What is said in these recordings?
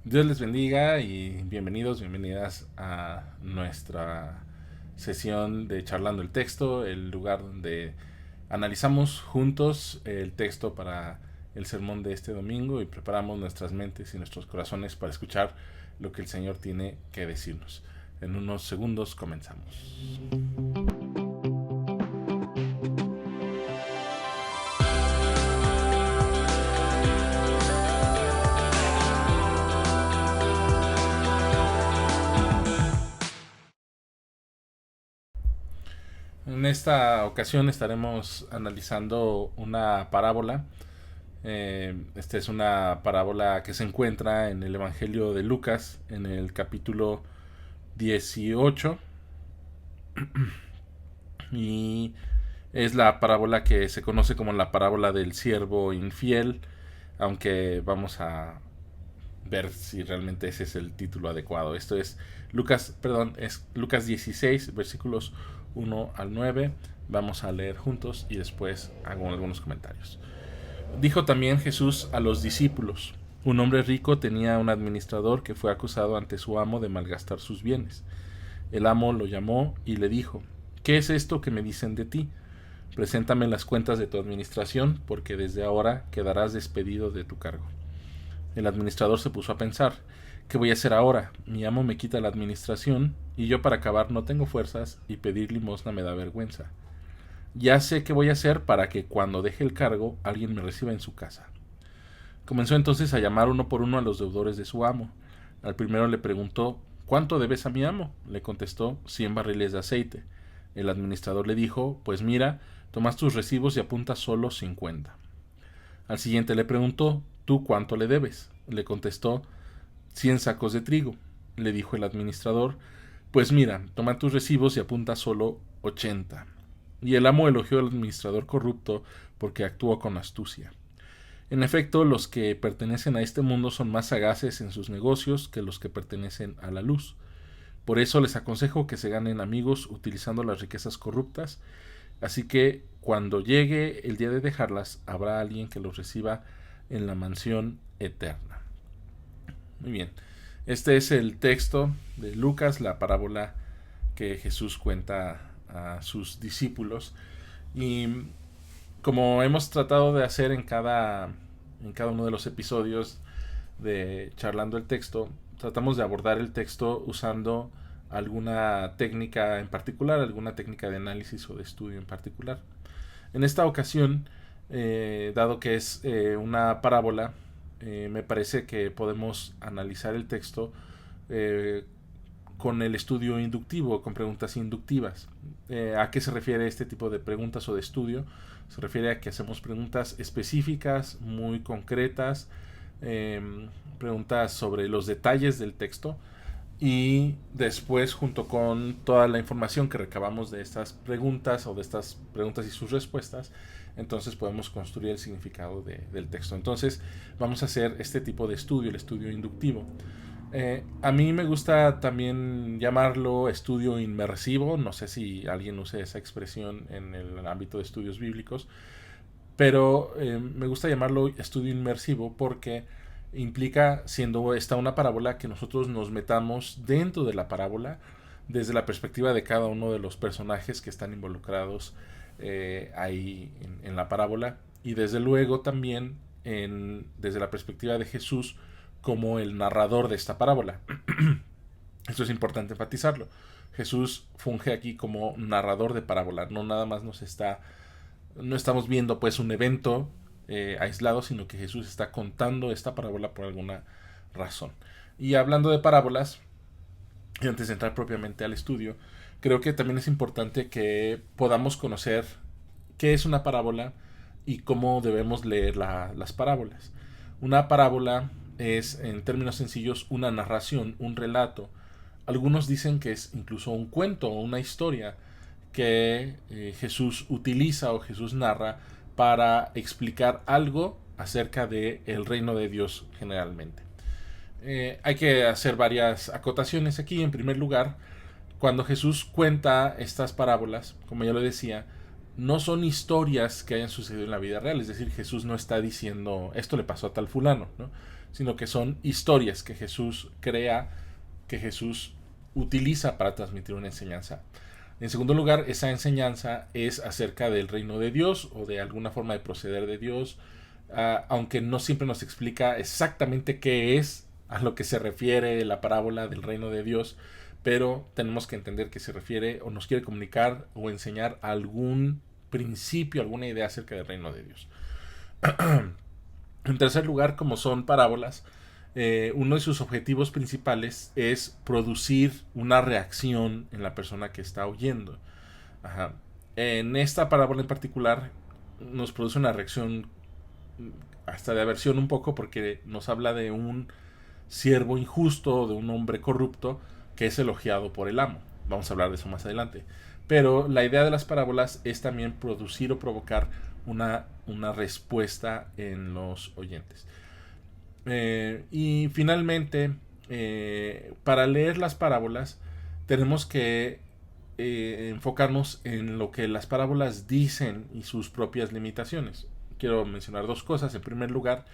Dios les bendiga y bienvenidas a nuestra sesión de Charlando el Texto, el lugar donde analizamos juntos el texto para el sermón de este domingo y preparamos nuestras mentes y nuestros corazones para escuchar lo que el Señor tiene que decirnos. En unos segundos comenzamos. En esta ocasión estaremos analizando una parábola. Esta es una parábola que se encuentra en el Evangelio de Lucas, en el capítulo 18. Y es la parábola que se conoce como la parábola del siervo infiel, aunque vamos a ver si realmente ese es el título adecuado. Esto es Lucas 16, versículos 1 al 9. Vamos a leer juntos y después hago algunos comentarios. Dijo también Jesús a los discípulos: un hombre rico tenía un administrador que fue acusado ante su amo de malgastar sus bienes. El amo lo llamó y le dijo: ¿qué es esto que me dicen de ti? Preséntame las cuentas de tu administración, porque desde ahora quedarás despedido de tu cargo. El administrador se puso a pensar: ¿qué voy a hacer ahora? Mi amo me quita la administración y yo para acabar no tengo fuerzas y pedir limosna me da vergüenza. Ya sé qué voy a hacer para que cuando deje el cargo alguien me reciba en su casa. Comenzó entonces a llamar uno por uno a los deudores de su amo. Al primero le preguntó: ¿cuánto debes a mi amo? Le contestó: 100 barriles de aceite. El administrador le dijo: pues mira, tomas tus recibos y apuntas solo 50. Al siguiente le preguntó: ¿tú cuánto le debes? Le contestó: 100 sacos de trigo. Le dijo el administrador: pues mira, toma tus recibos y apunta solo 80. Y el amo elogió al administrador corrupto porque actuó con astucia. En efecto, los que pertenecen a este mundo son más sagaces en sus negocios que los que pertenecen a la luz. Por eso les aconsejo que se ganen amigos utilizando las riquezas corruptas, así que cuando llegue el día de dejarlas, habrá alguien que los reciba en la mansión eterna. Muy bien, este es el texto de Lucas, la parábola que Jesús cuenta a sus discípulos. Y como hemos tratado de hacer en cada uno de los episodios de Charlando el Texto, tratamos de abordar el texto usando alguna técnica en particular, alguna técnica de análisis o de estudio en particular. En esta ocasión, dado que es una parábola, me parece que podemos analizar el texto con el estudio inductivo, con preguntas inductivas. ¿A qué se refiere este tipo de preguntas o de estudio? Se refiere a que hacemos preguntas específicas, muy concretas, preguntas sobre los detalles del texto, y después, junto con toda la información que recabamos de estas preguntas o de estas preguntas y sus respuestas, entonces podemos construir el significado del texto. Entonces vamos a hacer este tipo de estudio, el estudio inductivo. A mí me gusta también llamarlo estudio inmersivo. No sé si alguien use esa expresión en el ámbito de estudios bíblicos, pero me gusta llamarlo estudio inmersivo porque implica, siendo esta una parábola, que nosotros nos metamos dentro de la parábola desde la perspectiva de cada uno de los personajes que están involucrados ahí en la parábola, y desde luego también desde la perspectiva de Jesús como el narrador de esta parábola. Esto es importante enfatizarlo. Jesús funge aquí como narrador de parábola, no nada más no estamos viendo pues un evento aislado, sino que Jesús está contando esta parábola por alguna razón. Y hablando de parábolas, y antes de entrar propiamente al estudio, creo que también es importante que podamos conocer qué es una parábola y cómo debemos leer las parábolas. Una parábola es, en términos sencillos, una narración, un relato. Algunos dicen que es incluso un cuento o una historia que Jesús utiliza o Jesús narra para explicar algo acerca del reino de Dios generalmente. Hay que hacer varias acotaciones aquí. En primer lugar, cuando Jesús cuenta estas parábolas, como ya lo decía, no son historias que hayan sucedido en la vida real. Es decir, Jesús no está diciendo esto le pasó a tal fulano, ¿no? sino que son historias que Jesús crea, que Jesús utiliza para transmitir una enseñanza. En segundo lugar, esa enseñanza es acerca del reino de Dios o de alguna forma de proceder de Dios, aunque no siempre nos explica exactamente qué es a lo que se refiere la parábola del reino de Dios, pero tenemos que entender que se refiere o nos quiere comunicar o enseñar algún principio, alguna idea acerca del reino de Dios. En tercer lugar, como son parábolas, uno de sus objetivos principales es producir una reacción en la persona que está oyendo. Ajá. En esta parábola en particular nos produce una reacción hasta de aversión un poco, porque nos habla de un siervo injusto, de un hombre corrupto que es elogiado por el amo. Vamos a hablar de eso más adelante. Pero la idea de las parábolas es también producir o provocar una respuesta en los oyentes. Y finalmente, para leer las parábolas, tenemos que enfocarnos en lo que las parábolas dicen y sus propias limitaciones. Quiero mencionar dos cosas. En primer lugar,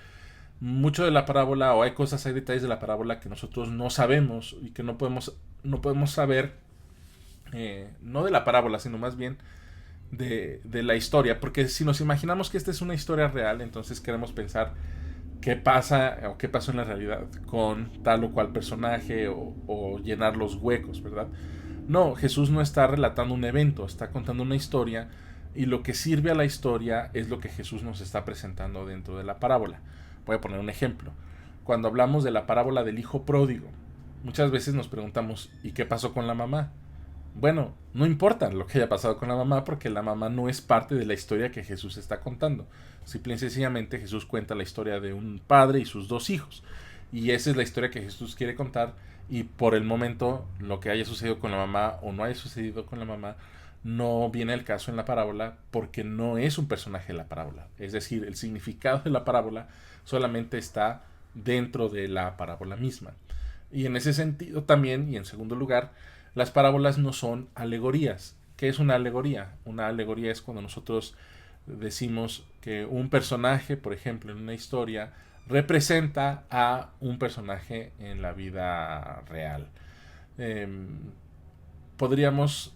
mucho de la parábola, o hay detalles de la parábola que nosotros no sabemos y que no podemos saber, no de la parábola, sino más bien de la historia, porque si nos imaginamos que esta es una historia real, entonces queremos pensar qué pasa o qué pasó en la realidad con tal o cual personaje, o llenar los huecos, ¿verdad? No, Jesús no está relatando un evento, está contando una historia, y lo que sirve a la historia es lo que Jesús nos está presentando dentro de la parábola. Voy a poner un ejemplo. Cuando hablamos de la parábola del hijo pródigo, muchas veces nos preguntamos, ¿y qué pasó con la mamá? Bueno, no importa lo que haya pasado con la mamá, porque la mamá no es parte de la historia que Jesús está contando. Simple y sencillamente Jesús cuenta la historia de un padre y sus dos hijos. Y esa es la historia que Jesús quiere contar, y por el momento lo que haya sucedido con la mamá o no haya sucedido con la mamá no viene al caso en la parábola, porque no es un personaje de la parábola. Es decir, el significado de la parábola solamente está dentro de la parábola misma. Y en ese sentido también, y en segundo lugar, las parábolas no son alegorías. ¿Qué es una alegoría? Una alegoría es cuando nosotros decimos que un personaje, por ejemplo, en una historia, representa a un personaje en la vida real. Eh, Podríamos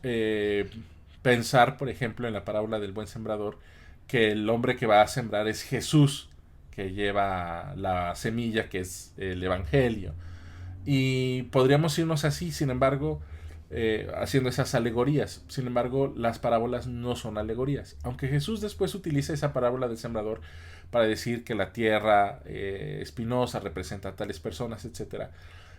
pensar, por ejemplo, en la parábola del buen sembrador, que el hombre que va a sembrar es Jesús, que lleva la semilla que es el Evangelio. Y podríamos irnos así, sin embargo, haciendo esas alegorías. Sin embargo, las parábolas no son alegorías. Aunque Jesús después utiliza esa parábola del sembrador para decir que la tierra espinosa representa a tales personas, etcétera.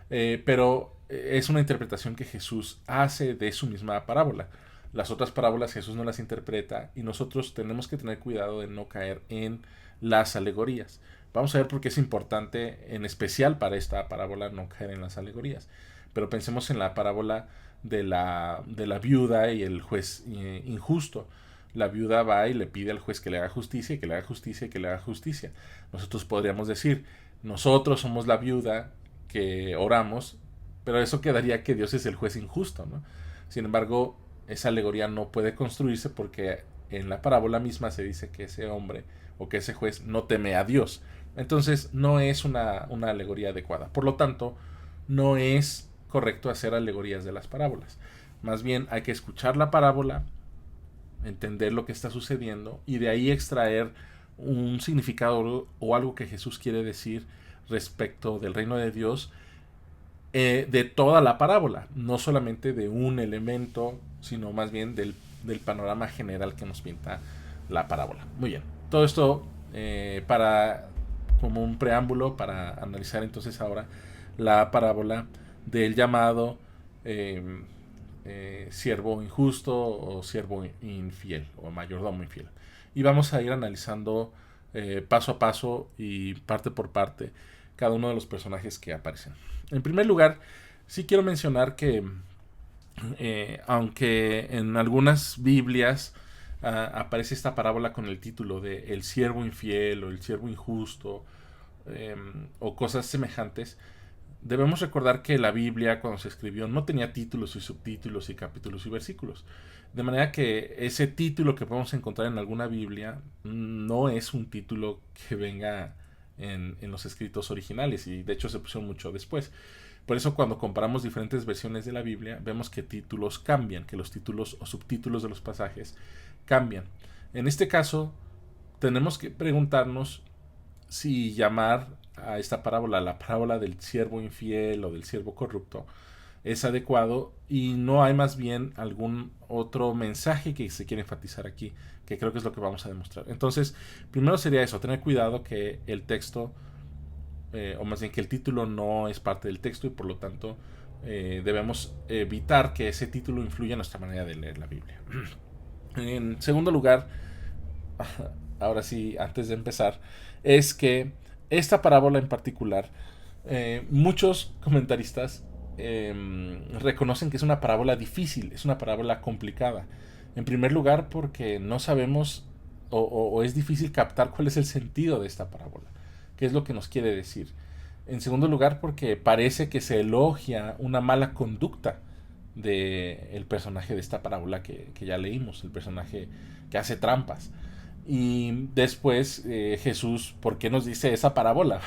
Pero es una interpretación que Jesús hace de su misma parábola. Las otras parábolas Jesús no las interpreta, y nosotros tenemos que tener cuidado de no caer en las alegorías. Vamos a ver por qué es importante, en especial para esta parábola, no caer en las alegorías. Pero pensemos en la parábola de la viuda y el juez injusto. La viuda va y le pide al juez que le haga justicia, y que le haga justicia, y que le haga justicia. Nosotros podríamos decir, nosotros somos la viuda que oramos, pero eso quedaría que Dios es el juez injusto, ¿no? Sin embargo, esa alegoría no puede construirse, porque en la parábola misma se dice que ese hombre o que ese juez no teme a Dios. Entonces no es una alegoría adecuada. Por lo tanto, no es correcto hacer alegorías de las parábolas. Más bien hay que escuchar la parábola, entender lo que está sucediendo, y de ahí extraer un significado o algo que Jesús quiere decir respecto del reino de Dios, de toda la parábola, no solamente de un elemento, sino más bien del panorama general que nos pinta la parábola. Muy bien, todo esto como un preámbulo para analizar entonces ahora la parábola del llamado siervo injusto, o siervo infiel, o mayordomo infiel. Y vamos a ir analizando paso a paso y parte por parte cada uno de los personajes que aparecen. En primer lugar, sí quiero mencionar que aunque en algunas Biblias aparece esta parábola con el título de el siervo infiel o el siervo injusto, o cosas semejantes, debemos recordar que la Biblia, cuando se escribió, no tenía títulos y subtítulos y capítulos y versículos. De manera que ese título que podemos encontrar en alguna Biblia no es un título que venga en los escritos originales, y de hecho se pusieron mucho después. Por eso cuando comparamos diferentes versiones de la Biblia, vemos que títulos cambian, que los títulos o subtítulos de los pasajes cambian. En este caso, tenemos que preguntarnos si llamar a esta parábola la parábola del siervo infiel o del siervo corrupto es adecuado, y no hay más bien algún otro mensaje que se quiere enfatizar aquí, que creo que es lo que vamos a demostrar. Entonces, primero sería eso, tener cuidado que el texto, o más bien que el título no es parte del texto, y por lo tanto debemos evitar que ese título influya en nuestra manera de leer la Biblia. En segundo lugar, ahora sí, antes de empezar, es que esta parábola en particular, muchos comentaristas reconocen que es una parábola difícil, es una parábola complicada. En primer lugar, porque no sabemos o es difícil captar cuál es el sentido de esta parábola, qué es lo que nos quiere decir. En segundo lugar, porque parece que se elogia una mala conducta del personaje de esta parábola que ya leímos, el personaje que hace trampas. Y después Jesús, ¿por qué nos dice esa parábola?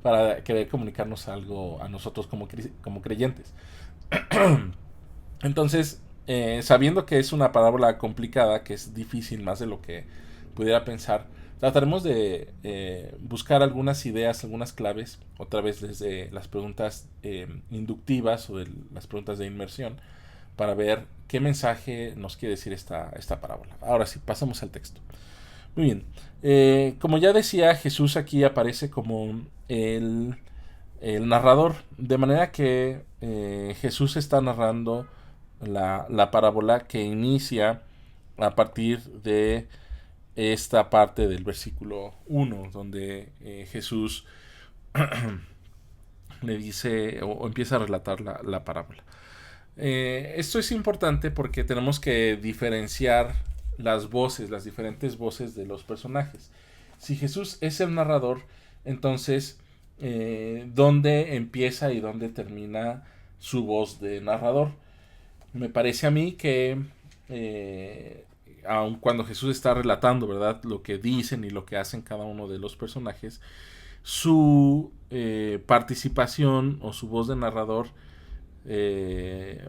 Para querer comunicarnos algo a nosotros como creyentes. Entonces, sabiendo que es una parábola complicada, que es difícil más de lo que pudiera pensar, trataremos de buscar algunas ideas, algunas claves, otra vez desde las preguntas inductivas o de las preguntas de inmersión, para ver qué mensaje nos quiere decir esta parábola. Ahora sí, pasamos al texto. Muy bien. Como ya decía, Jesús aquí aparece como el narrador, de manera que Jesús está narrando la parábola que inicia a partir de esta parte del versículo 1, donde Jesús le dice o empieza a relatar la parábola. Esto es importante porque tenemos que diferenciar las voces, las diferentes voces de los personajes. Si Jesús es el narrador, entonces ¿dónde empieza y dónde termina su voz de narrador? Me parece a mí que aun cuando Jesús está relatando, ¿verdad?, lo que dicen y lo que hacen cada uno de los personajes, su participación o su voz de narrador,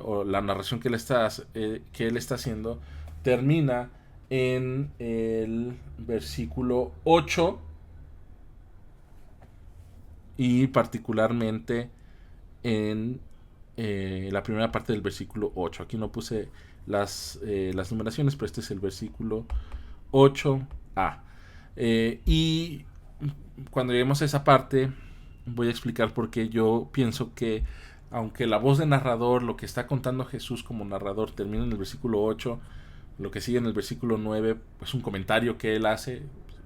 o la narración que él está haciendo, termina en el versículo 8, y particularmente en la primera parte del versículo 8. Aquí no puse las numeraciones, pero este es el versículo 8a. Y cuando lleguemos a esa parte, voy a explicar por qué yo pienso que, aunque la voz de narrador, lo que está contando Jesús como narrador, termina en el versículo 8, lo que sigue en el versículo 9 es un comentario que él hace.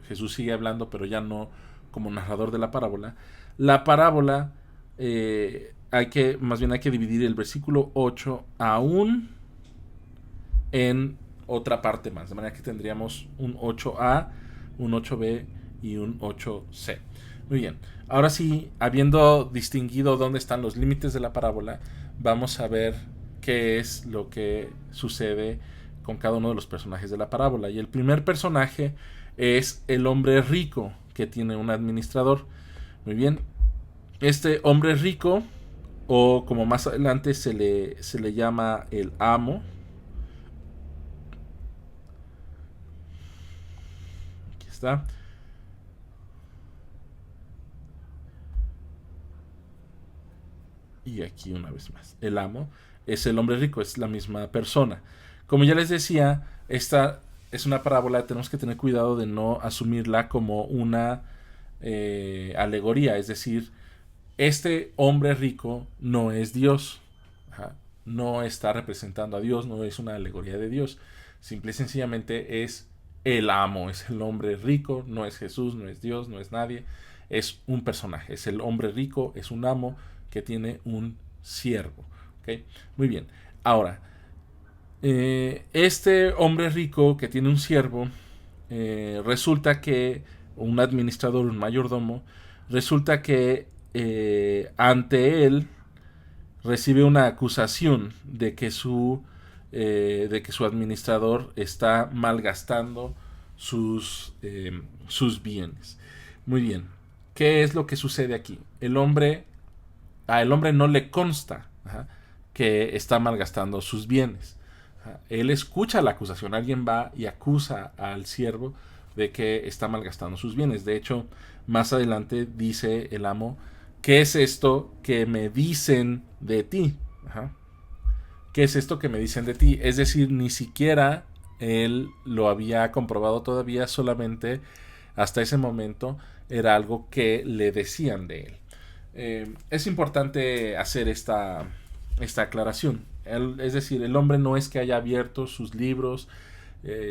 Jesús sigue hablando, pero ya no como narrador de la parábola. La parábola, hay que dividir el versículo 8 aún en otra parte más, de manera que tendríamos un 8a, un 8b y un 8c. Muy bien, ahora sí, habiendo distinguido dónde están los límites de la parábola, vamos a ver qué es lo que sucede con cada uno de los personajes de la parábola. Y el primer personaje es el hombre rico, que tiene un administrador. Muy bien, este hombre rico, o como más adelante se le llama el amo, aquí está, y aquí una vez más, el amo es el hombre rico, es la misma persona. Como ya les decía, esta es una parábola, tenemos que tener cuidado de no asumirla como una alegoría, es decir, este hombre rico no es Dios. Ajá. No está representando a Dios, no es una alegoría de Dios. Simple y sencillamente es el amo, es el hombre rico, no es Jesús, no es Dios, no es nadie. Es un personaje, es el hombre rico, es un amo que tiene un siervo. ¿Okay? Muy bien. Ahora, este hombre rico que tiene un siervo, resulta que un administrador, un mayordomo, resulta que ante él recibe una acusación de que su administrador está malgastando sus bienes. Muy bien. ¿qué es lo que sucede aquí? El hombre no le consta, ajá, que está malgastando sus bienes. Ajá. Él escucha la acusación, alguien va y acusa al siervo de que está malgastando sus bienes. De hecho, más adelante dice el amo, ¿qué es esto que me dicen de ti? Ajá. ¿Qué es esto que me dicen de ti? Es decir, ni siquiera él lo había comprobado todavía, solamente hasta ese momento era algo que le decían de él. Es importante hacer esta aclaración. Es decir, el hombre no es que haya abierto sus libros,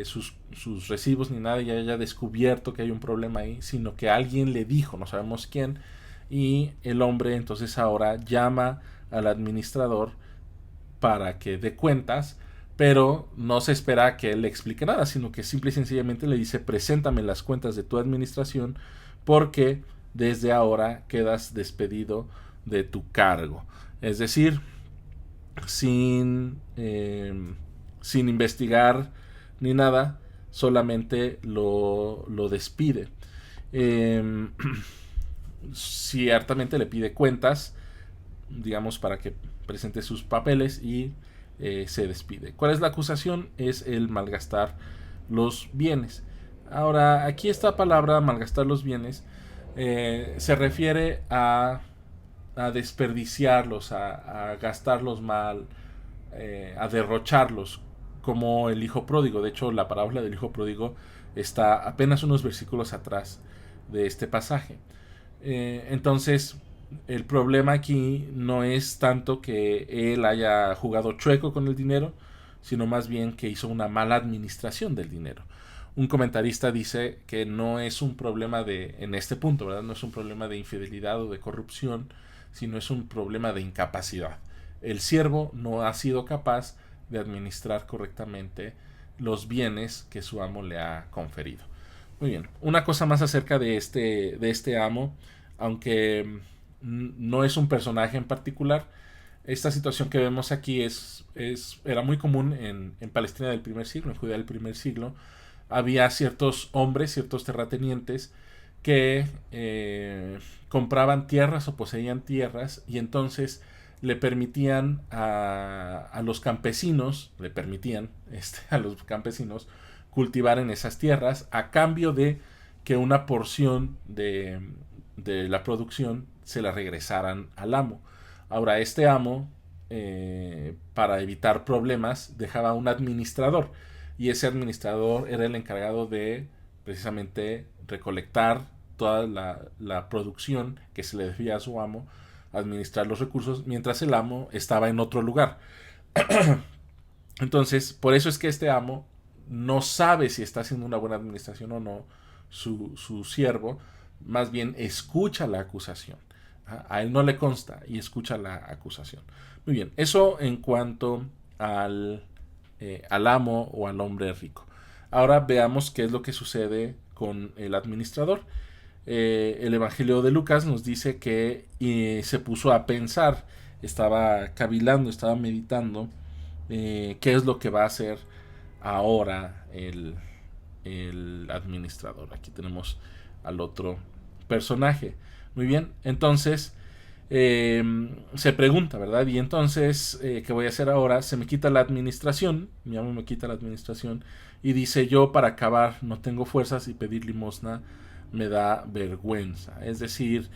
sus recibos ni nada y haya descubierto que hay un problema ahí, sino que alguien le dijo, no sabemos quién, y el hombre entonces ahora llama al administrador para que dé cuentas, pero no se espera que él le explique nada, sino que simple y sencillamente le dice, preséntame las cuentas de tu administración porque desde ahora quedas despedido de tu cargo. Es decir, sin investigar ni nada, solamente lo despide. Eh, Ciertamente le pide cuentas, digamos, para que presente sus papeles y se despide. ¿Cuál es la acusación? Es el malgastar los bienes. Ahora, aquí esta palabra, malgastar los bienes, se refiere a desperdiciarlos, a gastarlos mal, a derrocharlos, como el hijo pródigo. De hecho, la parábola del hijo pródigo está apenas unos versículos atrás de este pasaje. Entonces, el problema aquí no es tanto que él haya jugado chueco con el dinero, sino más bien que hizo una mala administración del dinero. Un comentarista dice que no es un problema en este punto, ¿verdad? No es un problema de infidelidad o de corrupción, sino es un problema de incapacidad. El siervo no ha sido capaz de administrar correctamente los bienes que su amo le ha conferido. Muy bien, una cosa más acerca de este amo, aunque no es un personaje en particular, esta situación que vemos aquí era muy común en Palestina del primer siglo, en Judea del primer siglo. Había ciertos hombres, ciertos terratenientes que compraban tierras o poseían tierras y entonces le permitían a los campesinos, a los campesinos cultivar en esas tierras a cambio de que una porción de la producción se la regresaran al amo. Ahora, este amo, para evitar problemas, dejaba un administrador y ese administrador era el encargado de precisamente recolectar toda la producción que se le debía a su amo, administrar los recursos, mientras el amo estaba en otro lugar. Entonces, por eso es que este amo no sabe si está haciendo una buena administración o no su siervo, más bien escucha la acusación. A él no le consta y escucha la acusación. Muy bien, eso en cuanto al amo o al hombre rico. Ahora veamos qué es lo que sucede con el administrador. El Evangelio de Lucas nos dice que se puso a pensar, estaba cavilando, estaba meditando qué es lo que va a hacer ahora el administrador. Aquí tenemos al otro personaje. Muy bien, entonces se pregunta, ¿verdad? Y entonces, ¿qué voy a hacer ahora? Se me quita la administración, mi amo me quita la administración y dice, yo para acabar no tengo fuerzas y pedir limosna me da vergüenza. Es decir,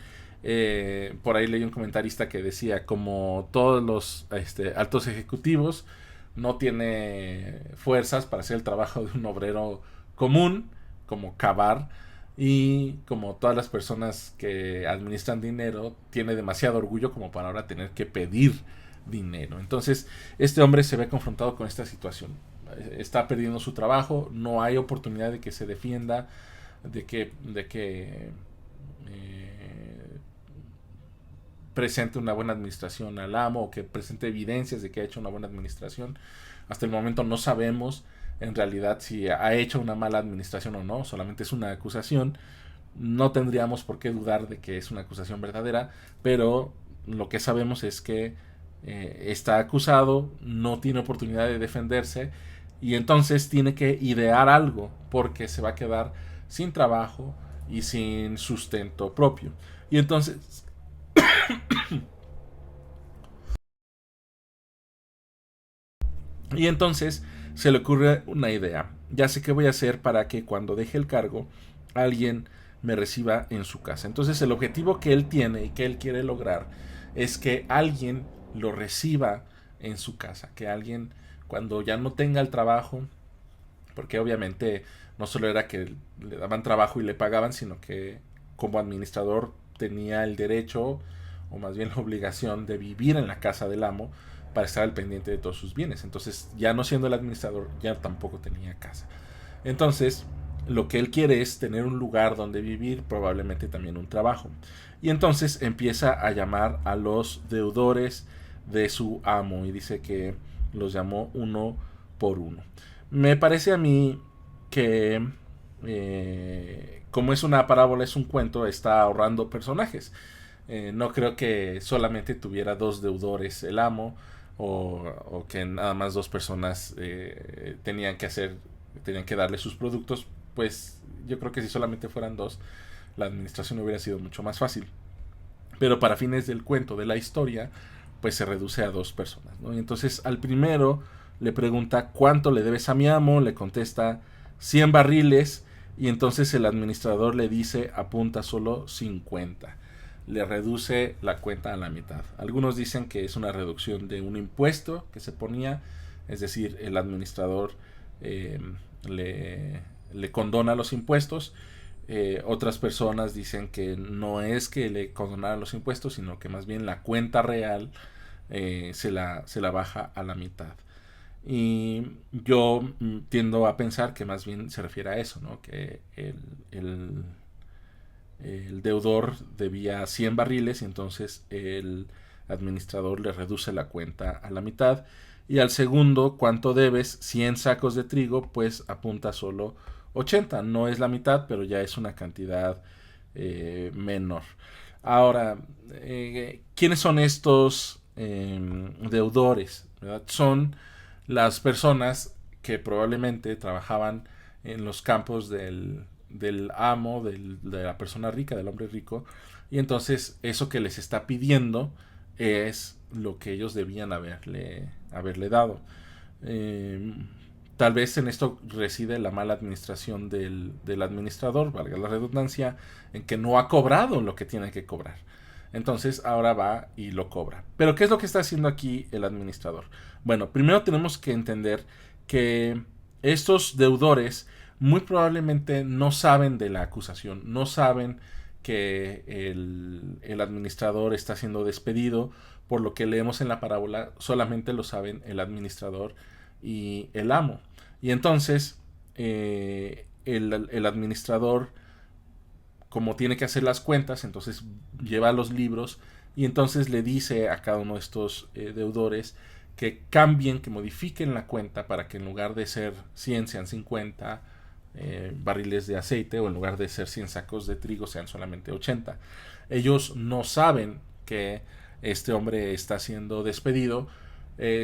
por ahí leí un comentarista que decía, como todos los altos ejecutivos, no tiene fuerzas para hacer el trabajo de un obrero común, como cavar, y como todas las personas que administran dinero, tiene demasiado orgullo como para ahora tener que pedir dinero. Entonces, este hombre se ve confrontado con esta situación. Está perdiendo su trabajo, no hay oportunidad de que se defienda, de que presente una buena administración al amo o que presente evidencias de que ha hecho una buena administración. Hasta el momento no sabemos en realidad si ha hecho una mala administración o no, solamente es una acusación. No tendríamos por qué dudar de que es una acusación verdadera, pero lo que sabemos es que está acusado, no tiene oportunidad de defenderse y entonces tiene que idear algo porque se va a quedar sin trabajo y sin sustento propio. Y entonces, y entonces se le ocurre una idea. Ya sé qué voy a hacer para que cuando deje el cargo alguien me reciba en su casa. Entonces el objetivo que él tiene y que él quiere lograr es que alguien lo reciba en su casa. Que alguien cuando ya no tenga el trabajo, porque obviamente no solo era que le daban trabajo y le pagaban, sino que como administrador tenía el derecho, o más bien la obligación, de vivir en la casa del amo para estar al pendiente de todos sus bienes. Entonces, ya no siendo el administrador, ya tampoco tenía casa. Entonces, lo que él quiere es tener un lugar donde vivir, probablemente también un trabajo. Y entonces empieza a llamar a los deudores de su amo y dice que los llamó uno por uno. Me parece a mí que, como es una parábola, es un cuento, está ahorrando personajes. No creo que solamente tuviera dos deudores el amo, o que nada más dos personas tenían que darle sus productos. Pues yo creo que si solamente fueran dos, la administración hubiera sido mucho más fácil. Pero para fines del cuento, de la historia, pues se reduce a dos personas, ¿no? Y entonces al primero le pregunta cuánto le debes a mi amo, le contesta 100 barriles, y entonces el administrador le dice apunta solo 50. Le reduce la cuenta a la mitad. Algunos dicen que es una reducción de un impuesto que se ponía, es decir, el administrador eh, le condona los impuestos. Otras personas dicen que no es que le condonaran los impuestos, sino que más bien la cuenta real se la baja a la mitad. Y yo tiendo a pensar que más bien se refiere a eso, ¿no? Que el deudor debía 100 barriles y entonces el administrador le reduce la cuenta a la mitad. Y al segundo, ¿cuánto debes? 100 sacos de trigo, pues apunta solo 80. No es la mitad, pero ya es una cantidad menor. Ahora, ¿quiénes son estos deudores? ¿Verdad? Son las personas que probablemente trabajaban en los campos del amo, de la persona rica, del hombre rico, y entonces eso que les está pidiendo es lo que ellos debían haberle dado. Eh, Tal vez en esto reside la mala administración del administrador, valga la redundancia, en que no ha cobrado lo que tiene que cobrar. Entonces ahora va y lo cobra. Pero ¿qué es lo que está haciendo aquí el administrador? Bueno, primero tenemos que entender que estos deudores muy probablemente no saben de la acusación, no saben que el administrador está siendo despedido. Por lo que leemos en la parábola, solamente lo saben el administrador y el amo. Y entonces el administrador, como tiene que hacer las cuentas, entonces lleva los libros y entonces le dice a cada uno de estos deudores que cambien, que modifiquen la cuenta para que en lugar de ser 100 sean 50 barriles de aceite, o en lugar de ser 100 sacos de trigo sean solamente 80. Ellos no saben que este hombre está siendo despedido.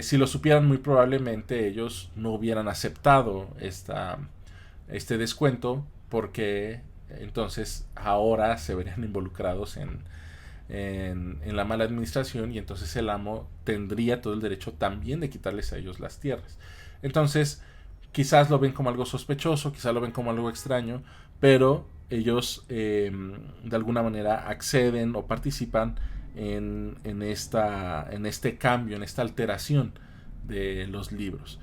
Si lo supieran, muy probablemente ellos no hubieran aceptado este descuento, porque entonces ahora se verían involucrados en la mala administración, y entonces el amo tendría todo el derecho también de quitarles a ellos las tierras. Entonces quizás lo ven como algo sospechoso, quizás lo ven como algo extraño, pero ellos de alguna manera acceden o participan en este cambio, en esta alteración de los libros.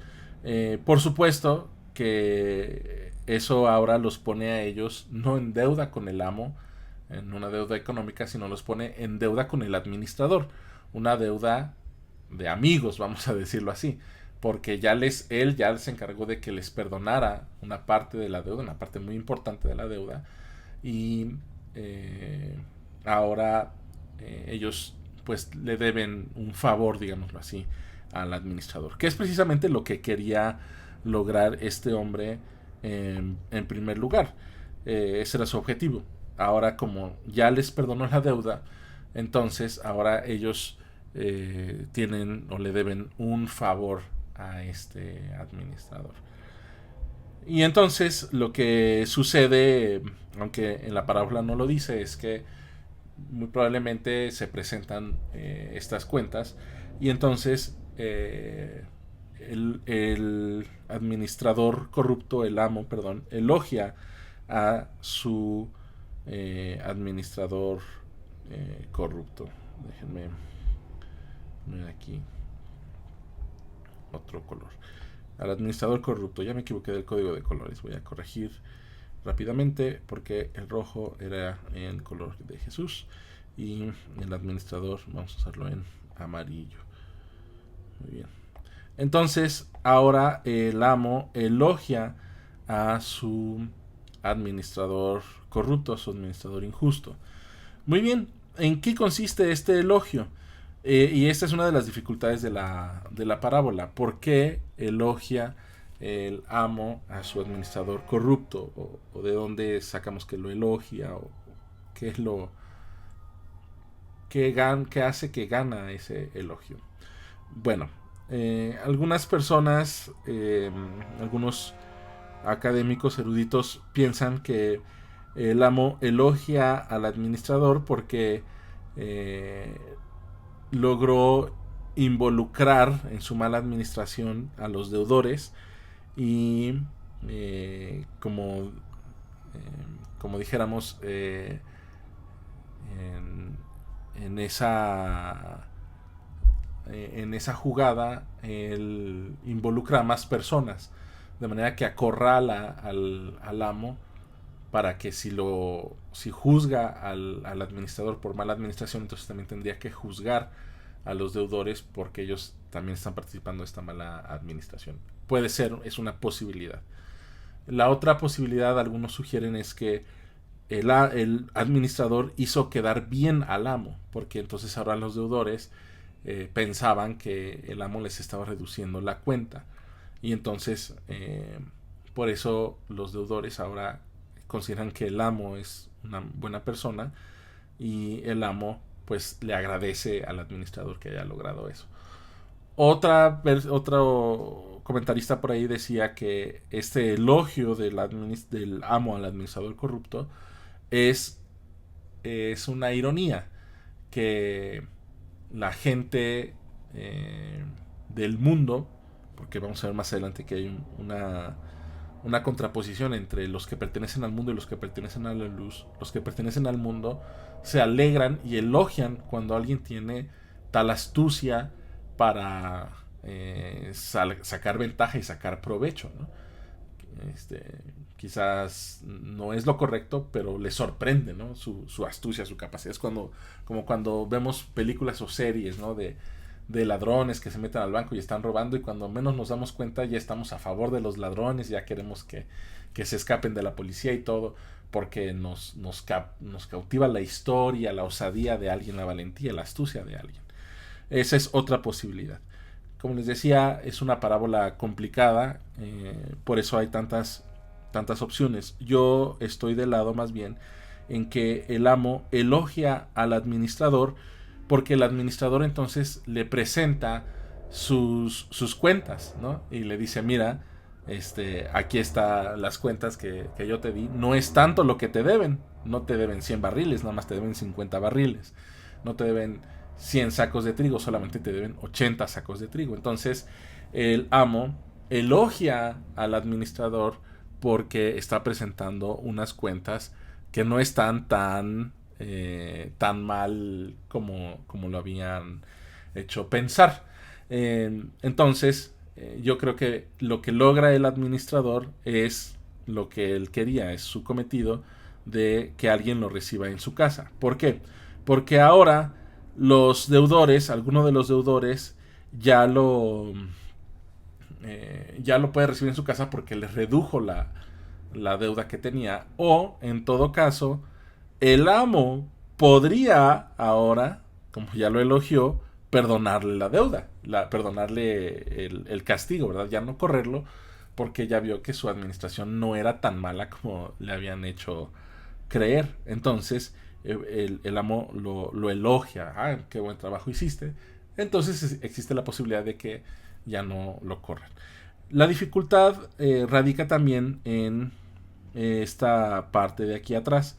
Por supuesto que eso ahora los pone a ellos no en deuda con el amo, en una deuda económica, sino los pone en deuda con el administrador, una deuda de amigos, vamos a decirlo así, porque él ya les encargó de que les perdonara una parte de la deuda, una parte muy importante de la deuda, y ahora ellos pues le deben un favor, digámoslo así, al administrador, que es precisamente lo que quería lograr este hombre en primer lugar. Ese era su objetivo. Ahora, como ya les perdonó la deuda, entonces ahora ellos tienen o le deben un favor a este administrador. Y entonces lo que sucede, aunque en la parábola no lo dice, es que muy probablemente se presentan estas cuentas y entonces el administrador corrupto, el amo, perdón, elogia a su administrador corrupto. Déjenme ver aquí otro color. Al administrador corrupto, ya me equivoqué del código de colores, voy a corregir rápidamente porque el rojo era el color de Jesús y el administrador vamos a usarlo en amarillo. Muy bien. Entonces ahora el amo elogia a su administrador corrupto, a su administrador injusto. Muy bien, ¿en qué consiste este elogio? Y esta es una de las dificultades de la parábola. ¿Por qué elogia el amo a su administrador corrupto? ¿O de dónde sacamos que lo elogia? ¿O qué es lo que hace que gana ese elogio? Bueno, algunas personas, algunos académicos eruditos piensan que el amo elogia al administrador porque logró involucrar en su mala administración a los deudores y como dijéramos en esa jugada él involucra a más personas de manera que acorrala al amo para que si juzga al administrador por mala administración, entonces también tendría que juzgar a los deudores porque ellos también están participando de esta mala administración. Puede ser, es una posibilidad. La otra posibilidad, algunos sugieren, es que el administrador hizo quedar bien al amo, porque entonces ahora los deudores pensaban que el amo les estaba reduciendo la cuenta. Y entonces, por eso los deudores ahora consideran que el amo es una buena persona y el amo pues le agradece al administrador que haya logrado eso. Otro comentarista por ahí decía que este elogio del amo al administrador corrupto es una ironía, que la gente del mundo, porque vamos a ver más adelante que hay una contraposición entre los que pertenecen al mundo y los que pertenecen a la luz. Los que pertenecen al mundo se alegran y elogian cuando alguien tiene tal astucia para sacar ventaja y sacar provecho, ¿no? Quizás no es lo correcto, pero le sorprende, ¿no? Su astucia, su capacidad. Es como cuando vemos películas o series, ¿no? de ladrones que se meten al banco y están robando, y cuando menos nos damos cuenta ya estamos a favor de los ladrones, ya queremos que se escapen de la policía y todo, porque nos cautiva la historia, la osadía de alguien, la valentía, la astucia de alguien. Esa es otra posibilidad. Como les decía, es una parábola complicada, por eso hay tantas opciones. Yo estoy del lado más bien en que el amo elogia al administrador, porque el administrador entonces le presenta sus cuentas, ¿no? Y le dice, mira, aquí están las cuentas que yo te di. No es tanto lo que te deben. No te deben 100 barriles, nada más te deben 50 barriles. No te deben 100 sacos de trigo, solamente te deben 80 sacos de trigo. Entonces el amo elogia al administrador porque está presentando unas cuentas que no están tan mal como lo habían hecho pensar. Entonces, yo creo que lo que logra el administrador es lo que él quería, es su cometido de que alguien lo reciba en su casa. ¿Por qué? Porque ahora los deudores, alguno de los deudores, ya lo puede recibir en su casa porque les redujo la deuda que tenía. O, en todo caso, el amo podría ahora, como ya lo elogió, perdonarle la deuda, perdonarle el castigo, ¿verdad? Ya no correrlo, porque ya vio que su administración no era tan mala como le habían hecho creer. Entonces, el amo lo elogia. Ah, qué buen trabajo hiciste. Entonces existe la posibilidad de que ya no lo corran. La dificultad radica también en esta parte de aquí atrás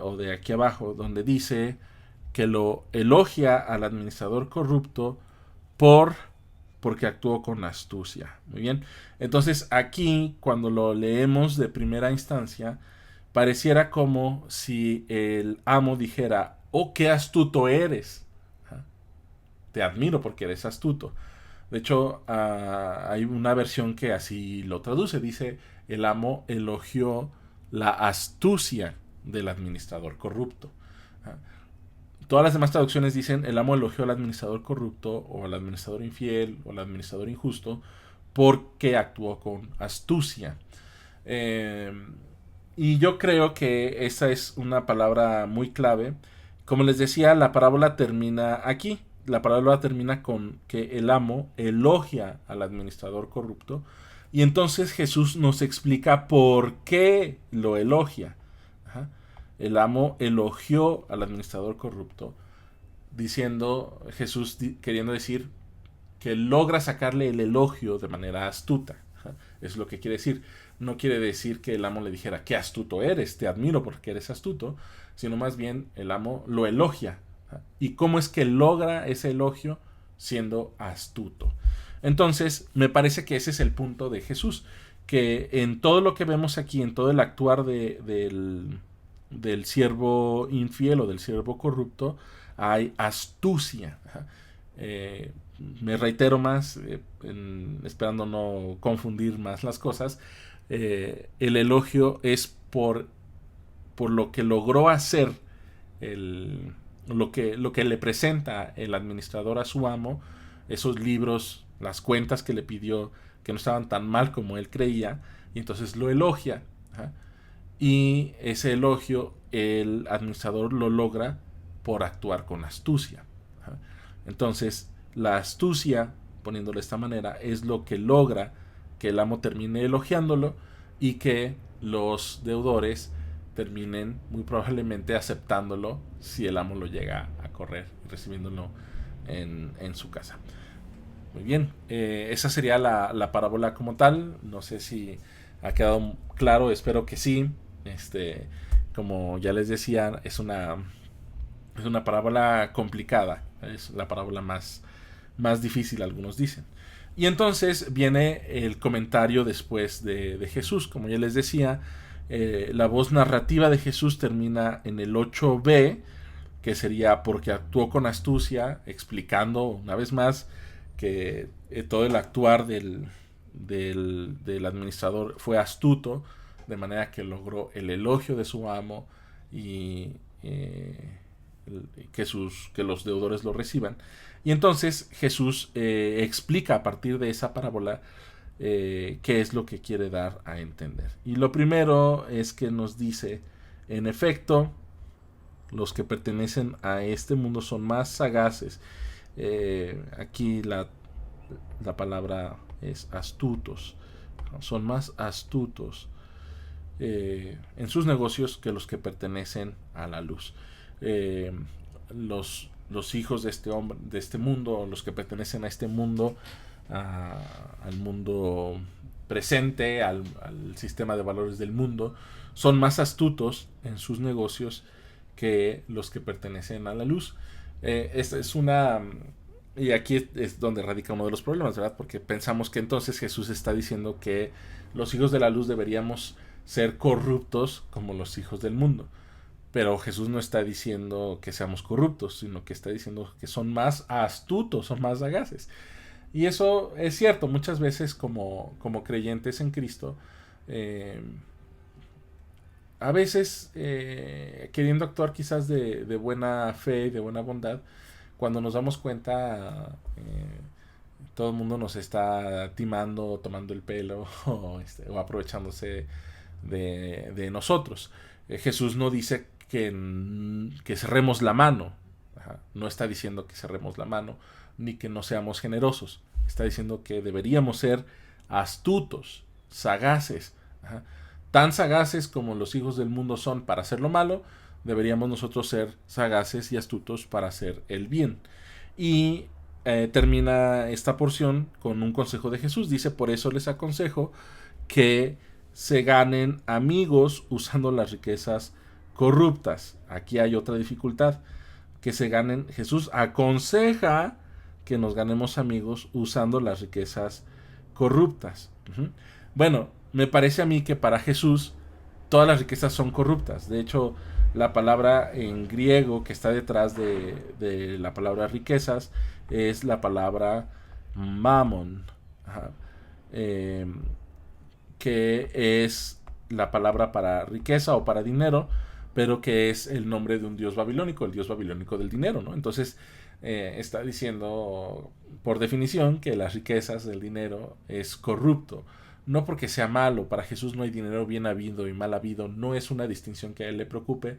o de aquí abajo, donde dice que lo elogia al administrador corrupto por porque actuó con astucia. Muy bien. Entonces aquí, cuando lo leemos de primera instancia, pareciera como si el amo dijera: oh, qué astuto eres. Te admiro porque eres astuto. De hecho, hay una versión que así lo traduce. Dice: el amo elogió la astucia del administrador corrupto. Todas las demás traducciones dicen: el amo elogió al administrador corrupto, o al administrador infiel, o al administrador injusto, porque actuó con astucia. Eh, y yo creo que esa es una palabra muy clave. Como les decía, la parábola termina aquí. La parábola termina con que el amo elogia al administrador corrupto. Y entonces Jesús nos explica por qué lo elogia. Ajá. El amo elogió al administrador corrupto, diciendo, Jesús queriendo decir que logra sacarle el elogio de manera astuta. Es lo que quiere decir. No quiere decir que el amo le dijera: qué astuto eres, te admiro porque eres astuto, sino más bien el amo lo elogia. ¿Y cómo es que logra ese elogio? Siendo astuto. Entonces, me parece que ese es el punto de Jesús, que en todo lo que vemos aquí, en todo el actuar del siervo infiel o del siervo corrupto, hay astucia. Me reitero más, esperando no confundir más las cosas. El elogio es por lo que logró hacer, lo que le presenta el administrador a su amo, esos libros, las cuentas que le pidió, que no estaban tan mal como él creía, y entonces lo elogia. ¿Ja? Y ese elogio el administrador lo logra por actuar con astucia. ¿Ja? Entonces, la astucia, poniéndolo de esta manera, es lo que logra que el amo termine elogiándolo y que los deudores terminen muy probablemente aceptándolo si el amo lo llega a correr, recibiéndolo en su casa. Muy bien, esa sería la parábola como tal. No sé si ha quedado claro, espero que sí. Como ya les decía, es una parábola complicada, es la parábola más difícil, algunos dicen. Y entonces viene el comentario después de Jesús. Como ya les decía, la voz narrativa de Jesús termina en el 8b, que sería porque actuó con astucia, explicando una vez más que todo el actuar del administrador fue astuto, de manera que logró el elogio de su amo y que los deudores lo reciban. Y entonces Jesús explica a partir de esa parábola qué es lo que quiere dar a entender. Y lo primero es que nos dice: en efecto, los que pertenecen a este mundo son más sagaces. Aquí la palabra es astutos. Son más astutos en sus negocios que los que pertenecen a la luz. Los hijos de este mundo, los que pertenecen a este mundo, al mundo presente, al sistema de valores del mundo, son más astutos en sus negocios que los que pertenecen a la luz. Esta es una... Y aquí es donde radica uno de los problemas, ¿verdad? Porque pensamos que entonces Jesús está diciendo que los hijos de la luz deberíamos ser corruptos como los hijos del mundo. Pero Jesús no está diciendo que seamos corruptos, sino que está diciendo que son más astutos, son más sagaces. Y eso es cierto, muchas veces como creyentes en Cristo, a veces queriendo actuar quizás de buena fe, de buena bondad, cuando nos damos cuenta, todo el mundo nos está timando, tomando el pelo o aprovechándose de nosotros. Jesús no dice que cerremos la mano. Ajá. No está diciendo que cerremos la mano, ni que no seamos generosos. Está diciendo que deberíamos ser astutos, sagaces. Ajá. Tan sagaces como los hijos del mundo son para hacer lo malo, deberíamos nosotros ser sagaces y astutos para hacer el bien. Y termina esta porción con un consejo de Jesús. Dice, por eso les aconsejo que se ganen amigos usando las riquezas corruptas. Aquí hay otra dificultad, que se ganen. Jesús aconseja que nos ganemos amigos usando las riquezas corruptas. Bueno, me parece a mí que para Jesús todas las riquezas son corruptas. De hecho, la palabra en griego que está detrás de la palabra riquezas es la palabra mammon, eh, que es la palabra para riqueza o para dinero, pero que es el nombre de un dios babilónico, el dios babilónico del dinero, ¿no? Entonces está diciendo por definición que las riquezas del dinero es corrupto. No porque sea malo, para Jesús no hay dinero bien habido y mal habido, no es una distinción que a él le preocupe.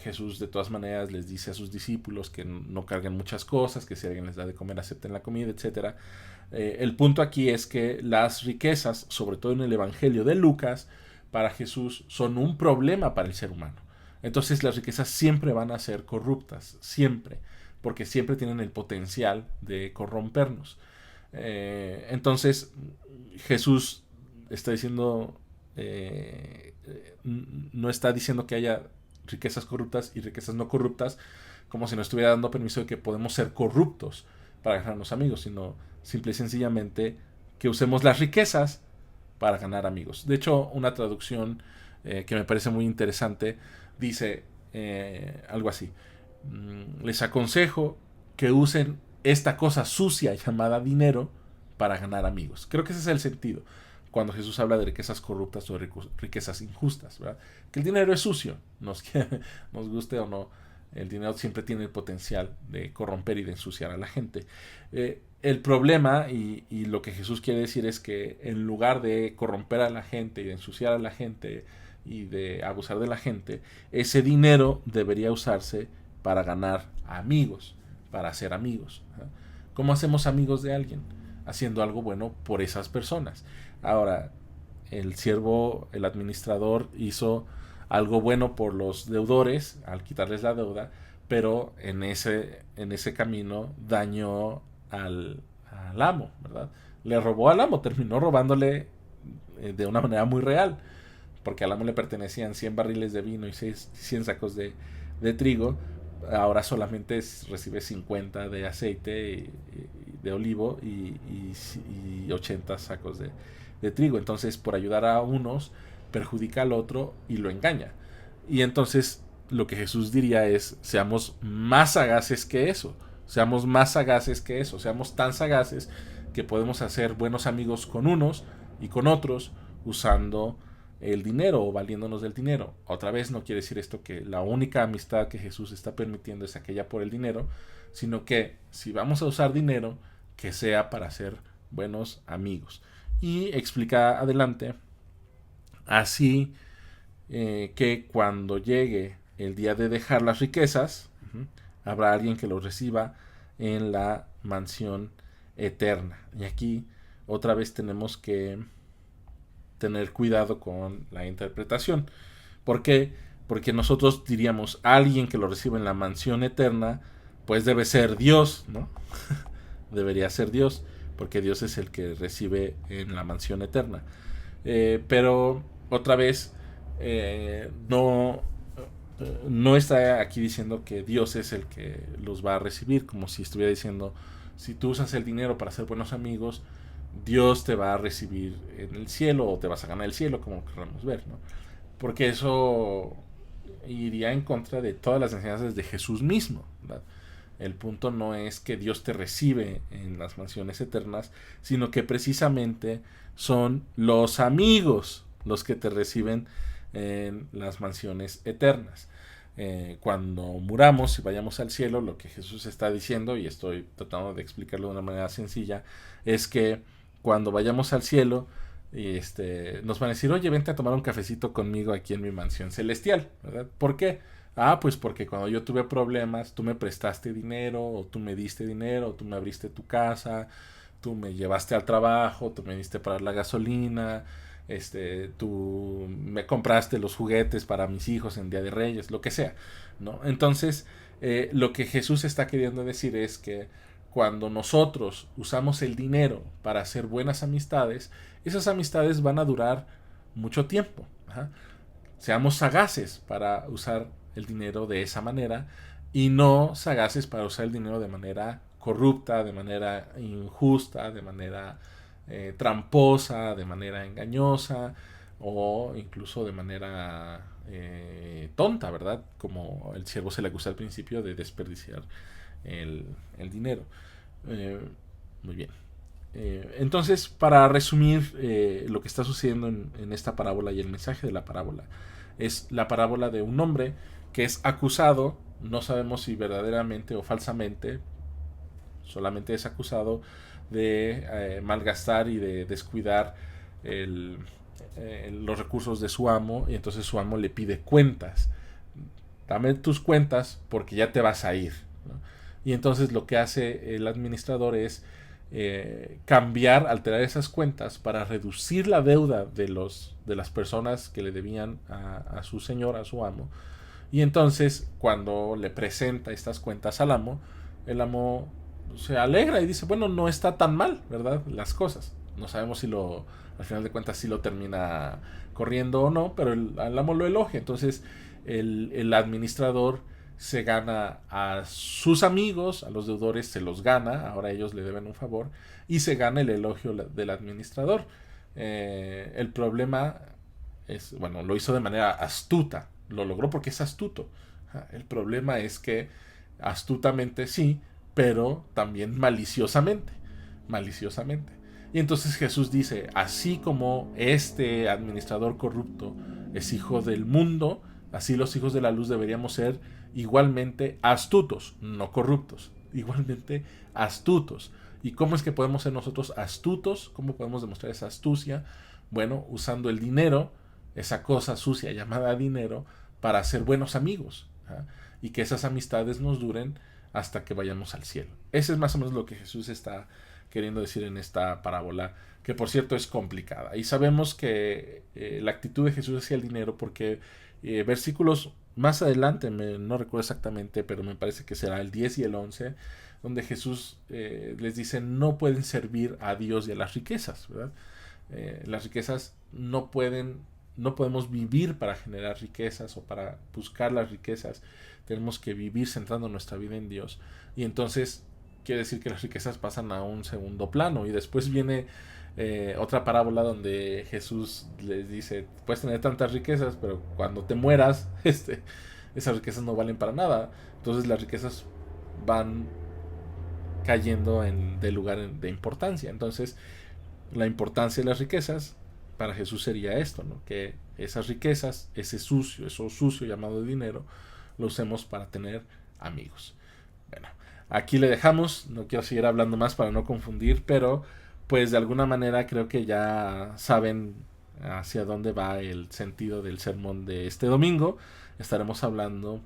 Jesús de todas maneras les dice a sus discípulos que no carguen muchas cosas, que si alguien les da de comer acepten la comida, etc. El punto aquí es que las riquezas, sobre todo en el Evangelio de Lucas, para Jesús son un problema para el ser humano. Entonces las riquezas siempre van a ser corruptas, siempre, porque siempre tienen el potencial de corrompernos. Entonces Jesús está diciendo, no está diciendo que haya riquezas corruptas y riquezas no corruptas, como si nos estuviera dando permiso de que podemos ser corruptos para ganarnos amigos, sino simple y sencillamente que usemos las riquezas para ganar amigos. De hecho, una traducción que me parece muy interesante dice algo así: les aconsejo que usen esta cosa sucia llamada dinero para ganar amigos. Creo que ese es el sentido cuando Jesús habla de riquezas corruptas o riquezas injustas, ¿verdad? Que el dinero es sucio, nos guste o no, el dinero siempre tiene el potencial de corromper y de ensuciar a la gente. El problema y lo que Jesús quiere decir es que en lugar de corromper a la gente y de ensuciar a la gente y de abusar de la gente, ese dinero debería usarse para ganar amigos, para hacer amigos. ¿Cómo hacemos amigos de alguien? Haciendo algo bueno por esas personas. Ahora, el siervo, el administrador, hizo algo bueno por los deudores al quitarles la deuda, pero en ese camino dañó al amo, ¿verdad? Le robó al amo, terminó robándole de una manera muy real, porque al amo le pertenecían 100 barriles de vino y 100 sacos de trigo. Ahora solamente recibe 50 de aceite de olivo y 80 sacos de trigo. Entonces, por ayudar a unos, perjudica al otro y lo engaña. Y entonces, lo que Jesús diría es: seamos más sagaces que eso. Seamos más sagaces que eso. Seamos tan sagaces que podemos hacer buenos amigos con unos y con otros usando el dinero o valiéndonos del dinero. Otra vez, no quiere decir esto que la única amistad que Jesús está permitiendo es aquella por el dinero, sino que si vamos a usar dinero, que sea para ser buenos amigos. Y explica adelante, así que cuando llegue el día de dejar las riquezas, habrá alguien que los reciba en la mansión eterna. Y aquí otra vez tenemos que tener cuidado con la interpretación. ¿Por qué? Porque nosotros diríamos: alguien que lo reciba en la mansión eterna, pues debe ser Dios, ¿no? Debería ser Dios, porque Dios es el que recibe en la mansión eterna. Pero otra vez, no está aquí diciendo que Dios es el que los va a recibir, como si estuviera diciendo: si tú usas el dinero para ser buenos amigos, Dios te va a recibir en el cielo o te vas a ganar el cielo, como queramos ver, ¿no? Porque eso iría en contra de todas las enseñanzas de Jesús mismo, ¿verdad? El punto no es que Dios te recibe en las mansiones eternas, sino que precisamente son los amigos los que te reciben en las mansiones eternas. Cuando muramos y vayamos al cielo, lo que Jesús está diciendo, y estoy tratando de explicarlo de una manera sencilla, es que cuando vayamos al cielo, nos van a decir: oye, vente a tomar un cafecito conmigo aquí en mi mansión celestial, ¿verdad? ¿Por qué? Pues porque cuando yo tuve problemas, tú me prestaste dinero, o tú me diste dinero, o tú me abriste tu casa, tú me llevaste al trabajo, tú me diste para la gasolina, tú me compraste los juguetes para mis hijos en Día de Reyes, lo que sea, ¿no? Entonces, Lo que Jesús está queriendo decir es que cuando nosotros usamos el dinero para hacer buenas amistades, esas amistades van a durar mucho tiempo. Ajá. Seamos sagaces para usar el dinero de esa manera y no sagaces para usar el dinero de manera corrupta, de manera injusta, de manera tramposa, de manera engañosa o incluso de manera tonta, ¿verdad? Como el siervo se le acusa al principio de desperdiciar el dinero. Muy bien. Entonces, para resumir lo que está sucediendo en esta parábola y el mensaje de la parábola, es la parábola de un hombre que es acusado, no sabemos si verdaderamente o falsamente, solamente es acusado de malgastar y de descuidar los recursos de su amo, y entonces su amo le pide cuentas. Dame tus cuentas porque ya te vas a ir, ¿no? Y entonces lo que hace el administrador es cambiar, alterar esas cuentas para reducir la deuda de las personas que le debían a su señor, a su amo. Y entonces cuando le presenta estas cuentas al amo, el amo se alegra y dice, bueno, no está tan mal, ¿verdad? Las cosas. No sabemos si al final de cuentas, si lo termina corriendo o no, pero el amo lo elogia. Entonces el administrador se gana a sus amigos, a los deudores se los gana, ahora ellos le deben un favor, y se gana el elogio del administrador. El problema es, bueno, lo hizo de manera astuta, lo logró porque es astuto. El problema es que astutamente sí, pero también maliciosamente. Y entonces Jesús dice, así como este administrador corrupto es hijo del mundo, así los hijos de la luz deberíamos ser igualmente astutos, no corruptos, igualmente astutos. ¿Y cómo es que podemos ser nosotros astutos? ¿Cómo podemos demostrar esa astucia? Bueno, usando el dinero, esa cosa sucia llamada dinero, para ser buenos amigos, ¿eh? Y que esas amistades nos duren hasta que vayamos al cielo. Ese es más o menos lo que Jesús está queriendo decir en esta parábola, que por cierto es complicada. Y sabemos que la actitud de Jesús hacia el dinero, porque versículos más adelante, no recuerdo exactamente, pero me parece que será el 10 y el 11, donde Jesús les dice, no pueden servir a Dios y a las riquezas, ¿verdad? Las riquezas no podemos vivir para generar riquezas o para buscar las riquezas. Tenemos que vivir centrando nuestra vida en Dios. Y entonces quiere decir que las riquezas pasan a un segundo plano. Y después viene otra parábola donde Jesús les dice, puedes tener tantas riquezas, pero cuando te mueras, esas riquezas no valen para nada. Entonces las riquezas van cayendo de lugar de importancia. Entonces la importancia de las riquezas para Jesús sería esto, ¿no? Que esas riquezas, eso sucio llamado dinero, lo usemos para tener amigos. Bueno, aquí le dejamos, no quiero seguir hablando más para no confundir, pero pues de alguna manera creo que ya saben hacia dónde va el sentido del sermón de este domingo. Estaremos hablando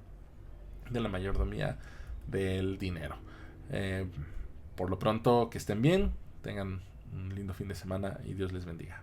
de la mayordomía del dinero. Por lo pronto, que estén bien, tengan un lindo fin de semana y Dios les bendiga.